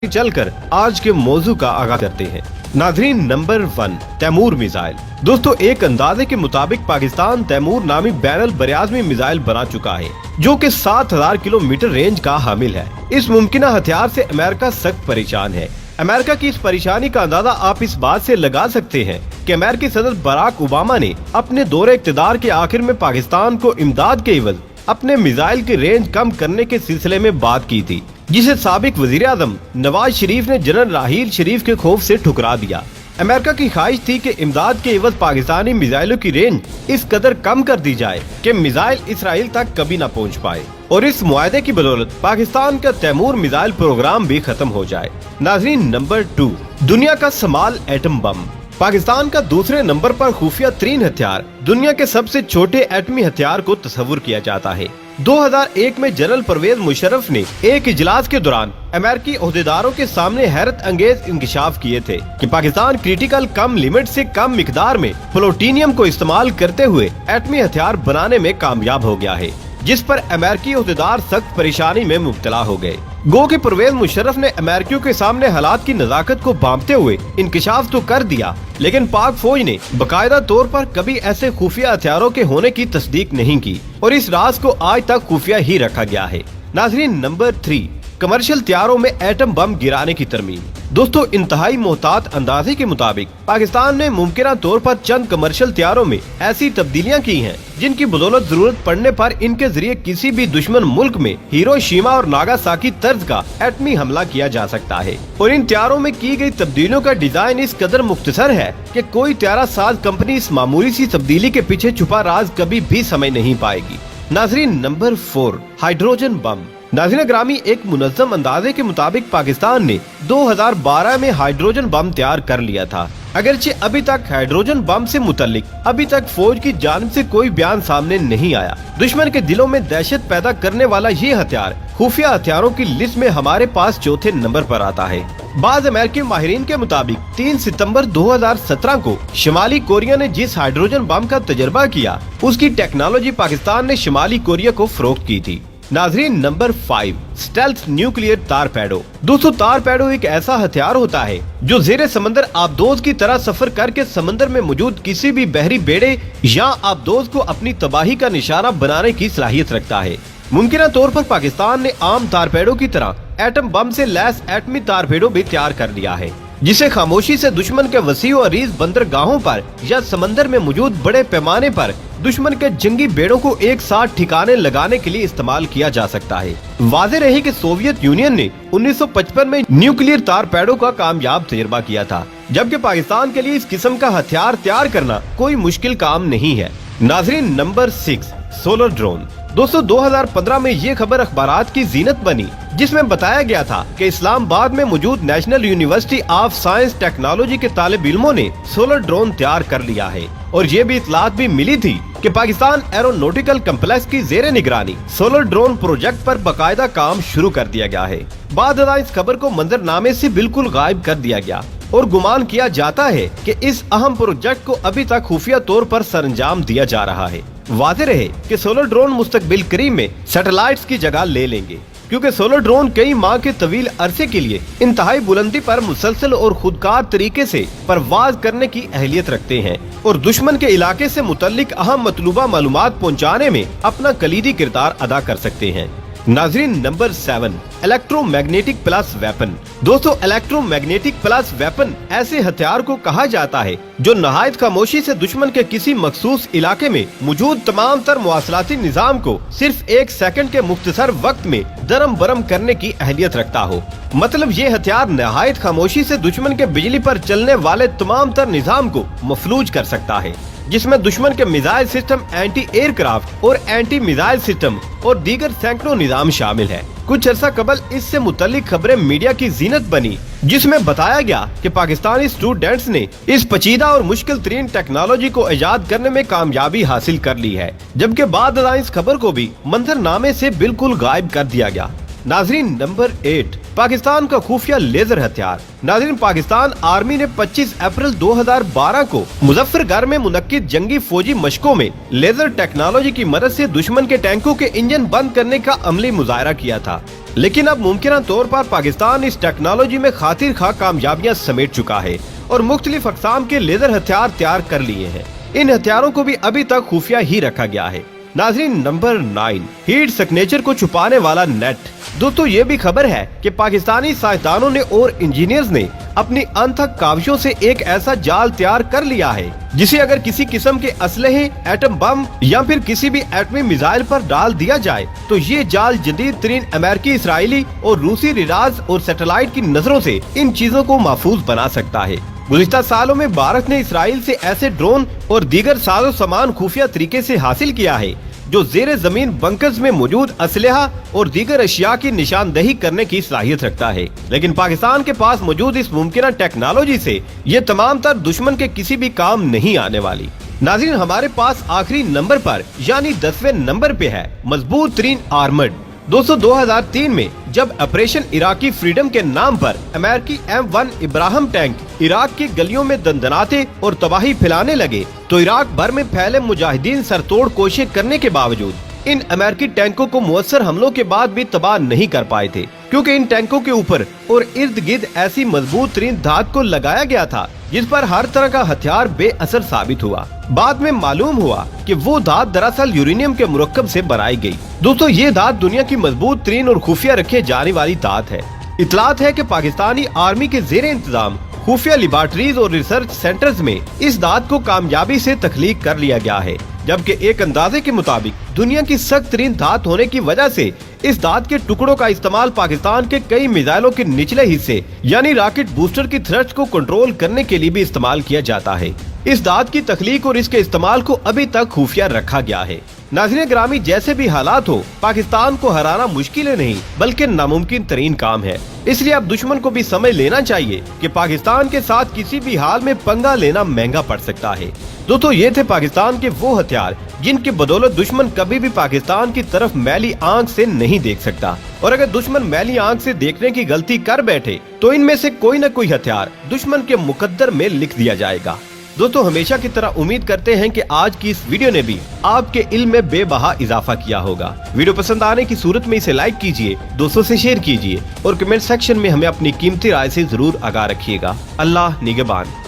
चलकर आज के मौजू का आगाज करते हैं। नाज़रीन, नंबर 1 तैमूर मिसाइल। दोस्तों, एक अंदाजे के मुताबिक पाकिस्तान तैमूर नामी बैरल बरियाज़मी मिसाइल बना चुका है जो कि 7000 किलोमीटर रेंज का हामिल है। इस मुमकिन हथियार से अमेरिका सख्त परेशान है। अमेरिका की इस परेशानी का अंदाजा आप इस बात से लगा सकते हैं कि अमेरिकी सदर बराक ओबामा ने अपने दौरे इक़्तिदार के आखिर में पाकिस्तान को इमदाद के एवज अपने मिसाइल की रेंज कम करने के सिलसिले में बात की थी, जिसे साबिक वजीर आज़म नवाज शरीफ ने जनरल राहील शरीफ के खौफ से ठुकरा दिया। अमेरिका की ख्वाहिश थी कि इमदाद के एवज पाकिस्तानी मिसाइलों की रेंज इस कदर कम कर दी जाए कि मिसाइल इसराइल तक कभी न पहुंच पाए और इस मुआहदे की बदौलत पाकिस्तान का तैमूर मिसाइल प्रोग्राम भी खत्म हो जाए। नाज़रीन, नंबर 2 दुनिया का स्मॉल एटम बम। पाकिस्तान का दूसरे नंबर पर खुफिया तरीन हथियार दुनिया के सबसे छोटे एटमी हथियार को तस्वुर किया जाता है। 2001 में जनरल परवेज मुशर्रफ ने एक इजलास के दौरान अमेरिकी ओहदेदारों के सामने हैरत अंगेज इंकशाफ किए थे कि पाकिस्तान क्रिटिकल कम लिमिट से कम मिकदार में प्लूटोनियम को इस्तेमाल करते हुए एटमी हथियार बनाने में कामयाब हो गया है, जिस पर अमेरिकी ओहदेदार सख्त परेशानी में मुब्तला हो गए। गो कि परवेज मुशर्रफ ने अमेरिकियों के सामने हालात की नजाकत को भांपते हुए इंकशाफ तो कर दिया, लेकिन पाक फौज ने बाकायदा तौर पर कभी ऐसे खुफिया हथियारों के होने की तस्दीक नहीं की और इस राज को आज तक खुफिया ही रखा गया है। नाज़रीन, नंबर 3 कमर्शियल हथियारों में एटम बम गिराने की तरमीम। दोस्तों, इंतहाई मोहतात अंदाजे के मुताबिक पाकिस्तान ने मुमकिन तौर पर चंद कमर्शियल हथियारों में ऐसी तब्दीलियां की हैं जिनकी बदौलत जरूरत पड़ने पर इनके जरिए किसी भी दुश्मन मुल्क में हिरोशिमा और नागासाकी तर्ज का एटमी हमला किया जा सकता है। और इन हथियारों में की गई तब्दीलियों का डिजाइन इस कदर मुख्तसर है कि कोई हथियारा साज कंपनी इस मामूली सी तब्दीली के पीछे छुपा राज कभी भी समझ नहीं पाएगी। नाज़रीन, नंबर 4 हाइड्रोजन बम। नाज़रीन ग्रामी, एक मुनज़्ज़म अंदाजे के मुताबिक पाकिस्तान ने 2012 में हाइड्रोजन बम तैयार कर लिया था। अगरचे अभी तक हाइड्रोजन बम से मुतल्लिक अभी तक फौज की जानिब से कोई बयान सामने नहीं आया। दुश्मन के दिलों में दहशत पैदा करने वाला ये हथियार खुफिया हथियारों की लिस्ट में हमारे पास चौथे नंबर पर आता है। बाज़ अमेरिकी माहिरीन के मुताबिक 3 सितंबर 2017 को शिमाली कोरिया ने जिस हाइड्रोजन बम का तजर्बा किया, उसकी टेक्नोलॉजी पाकिस्तान ने शिमाली कोरिया को फरोख्त की थी। नाज़रीन, नंबर 5 स्टेल्थ न्यूक्लियर टारपेडो। दोस्तों, टारपेडो एक ऐसा हथियार होता है जो ज़ेरे समंदर आबदोज की तरह सफर करके समंदर में मौजूद किसी भी बहरी बेड़े या आबदोज को अपनी तबाही का निशाना बनाने की सलाहियत रखता है। मुमकिन तौर पर पाकिस्तान ने आम टारपेडो की तरह एटम बम से लैस एटमी टारपेडो भी तैयार कर लिया है, जिसे खामोशी से दुश्मन के वसी और अरीज बंदरगाहों पर या समंदर में मौजूद बड़े पैमाने पर दुश्मन के जंगी बेड़ों को एक साथ ठिकाने लगाने के लिए इस्तेमाल किया जा सकता है। वाज़ेह रहे कि सोवियत यूनियन ने 1955 में न्यूक्लियर टारपेडो का कामयाब तजर्बा किया था, जबकि पाकिस्तान के लिए इस किस्म का हथियार तैयार करना कोई मुश्किल काम नहीं है। नाज़रीन, नंबर 6 सोलर ड्रोन। दोस्तों, 2015 में ये खबर अखबारात की जीनत बनी, जिसमें बताया गया था कि इस्लामाबाद में मौजूद national university of science technology के तालिब इल्मों ने सोलर ड्रोन तैयार कर लिया है। और ये भी इतलात भी मिली थी कि पाकिस्तान एरोनॉटिकल कम्प्लेक्स की जेरे निगरानी सोलर ड्रोन प्रोजेक्ट पर बाकायदा काम शुरू कर दिया गया है। बाद इस खबर को मंजरनामे से बिल्कुल गायब कर दिया गया और गुमान किया जाता है कि इस अहम प्रोजेक्ट को अभी तक खुफिया तौर पर सरंजाम दिया जा रहा है। वाज़ेह रहे कि सोलर ड्रोन मुस्तकबिल करीब में सैटेलाइट्स की जगह ले लेंगे, क्योंकि सोलर ड्रोन कई माह के तवील अरसे के लिए इंतहाई बुलंदी पर मुसलसल और खुदकार तरीके से परवाज करने की अहलियत रखते हैं और दुश्मन के इलाके से मुतल्लिक अहम मतलूबा मालूमात पहुँचाने में अपना कलीदी किरदार अदा कर सकते हैं। नाज़रीन, नंबर 7 इलेक्ट्रोमैग्नेटिक प्लस वेपन। दोस्तों, इलेक्ट्रोमैग्नेटिक प्लस वेपन ऐसे हथियार को कहा जाता है जो नहायत खामोशी से दुश्मन के किसी मखसूस इलाके में मौजूद तमाम तर मुआसलाती निजाम को सिर्फ 1 सेकंड के मुख्तसर वक्त में दरम बरम करने की अहलियत रखता हो। मतलब ये हथियार नहायत खामोशी से दुश्मन के बिजली पर चलने वाले तमाम तर निजाम को मफलूज कर सकता है, जिसमें दुश्मन के मिसाइल सिस्टम, एंटी एयरक्राफ्ट और एंटी मिसाइल सिस्टम और दीगर सैकड़ों निजाम शामिल है। कुछ अर्सा कबल इससे मुतल्लिक खबरें मीडिया की जीनत बनी, जिसमें बताया गया कि पाकिस्तानी स्टूडेंट्स ने इस पेचीदा और मुश्किल तरीन टेक्नोलॉजी को इजाद करने में कामयाबी हासिल कर ली है, जबकि बाद इस खबर को भी मंजरनामे से बिल्कुल गायब कर दिया गया। नाज़रीन, नंबर 8 पाकिस्तान का खुफिया लेजर हथियार। नाज़रीन, पाकिस्तान आर्मी ने 25 अप्रैल 2012 को मुजफ्फरगढ़ में मुनक्किद जंगी फौजी मशकों में लेजर टेक्नोलॉजी की मदद से दुश्मन के टैंकों के इंजन बंद करने का अमली मुजाहरा किया था। लेकिन अब मुमकिन तौर पर पाकिस्तान इस टेक्नोलॉजी में खातिर खा कामयाबियां समेट चुका है और मुख्तलिफ अक़साम के लेजर हथियार तैयार कर लिए हैं। इन हथियारों को भी अभी तक खुफिया ही रखा गया है। नाज़रीन, नंबर 9, हीट सिग्नेचर को छुपाने वाला नेट। दोस्तों, ये भी खबर है कि पाकिस्तानी साइंसदानों ने और इंजीनियर्स ने अपनी अनथक काविशों से एक ऐसा जाल तैयार कर लिया है जिसे अगर किसी किस्म के असलहे, एटम बम या फिर किसी भी एटमी मिसाइल पर डाल दिया जाए तो ये जाल जदीद तरीन अमेरिकी, इसराइली और रूसी रिडार्स और सैटेलाइट की नजरों से इन चीजों को महफूज बना सकता है। गुज़िश्ता सालों में भारत ने इसराइल से ऐसे ड्रोन और दीगर साजो सामान खुफिया तरीके से हासिल किया है जो ज़ेरे जमीन बंकर्स में मौजूद असलहा और दीगर अशिया की निशानदही करने की सलाहियत रखता है। लेकिन पाकिस्तान के पास मौजूद इस मुमकिन टेक्नोलॉजी से ये तमाम तर दुश्मन के किसी भी काम नहीं आने वाली। नाज़रीन, हमारे पास आखिरी नंबर पर यानी 10वें नंबर पे है मजबूत तरीन आर्मर्ड। दोस्तों, 2003 में जब ऑपरेशन इराकी फ्रीडम के नाम पर अमेरिकी M1 इब्राहिम टैंक इराक की गलियों में दंदनाते और तबाही फैलाने लगे तो इराक भर में फैले मुजाहिदीन सरतोड़ कोशिश करने के बावजूद इन अमेरिकी टैंकों को मुअस्सर हमलों के बाद भी तबाह नहीं कर पाए थे, क्योंकि इन टैंकों के ऊपर और इर्द गिर्द ऐसी मजबूत तरीन धात को लगाया गया था जिस पर हर तरह का हथियार बेअसर साबित हुआ। बाद में मालूम हुआ कि वो धात दरअसल यूरेनियम के मुरक्कब से बनाई गई। दोस्तों, ये धात दुनिया की मजबूत तरीन और खुफिया रखे जाने वाली धात है। इतलात है कि पाकिस्तानी आर्मी के ज़ेरे इंतजाम खुफिया लेबॉर्टरीज और रिसर्च सेंटर्स में इस धात को कामयाबी से तख्लीक कर लिया गया है, जबकि एक अंदाजे के मुताबिक दुनिया की सख्त तरीन धात होने की वजह से इस धात के टुकड़ों का इस्तेमाल पाकिस्तान के कई मिसाइलों के निचले हिस्से यानी रॉकेट बूस्टर की थ्रस्ट को कंट्रोल करने के लिए भी इस्तेमाल किया जाता है। इस धात की तख्लीक और इसके इस्तेमाल को अभी तक खुफिया रखा गया है। नाज़रीन ग्रामी, जैसे भी हालात हो, पाकिस्तान को हराना मुश्किल नहीं बल्कि नामुमकिन तरीन काम है। इसलिए अब दुश्मन को भी समझ लेना चाहिए कि पाकिस्तान के साथ किसी भी हाल में पंगा लेना महंगा पड़ सकता है। दोस्तों, ये थे पाकिस्तान के वो हथियार जिनके बदौलत दुश्मन कभी भी पाकिस्तान की तरफ मैली आंख से नहीं देख सकता, और अगर दुश्मन मैली आंख से देखने की गलती कर बैठे तो इनमें से कोई न कोई हथियार दुश्मन के मुकद्दर में लिख दिया जाएगा। दोस्तों, हमेशा की तरह उम्मीद करते हैं कि आज की इस वीडियो ने भी आपके इल्म में बेबहा इजाफा किया होगा। वीडियो पसंद आने की सूरत में इसे लाइक कीजिए, दोस्तों से शेयर कीजिए और कमेंट सेक्शन में हमें अपनी कीमती राय से जरूर आगाह रखिएगा। अल्लाह निगहबान।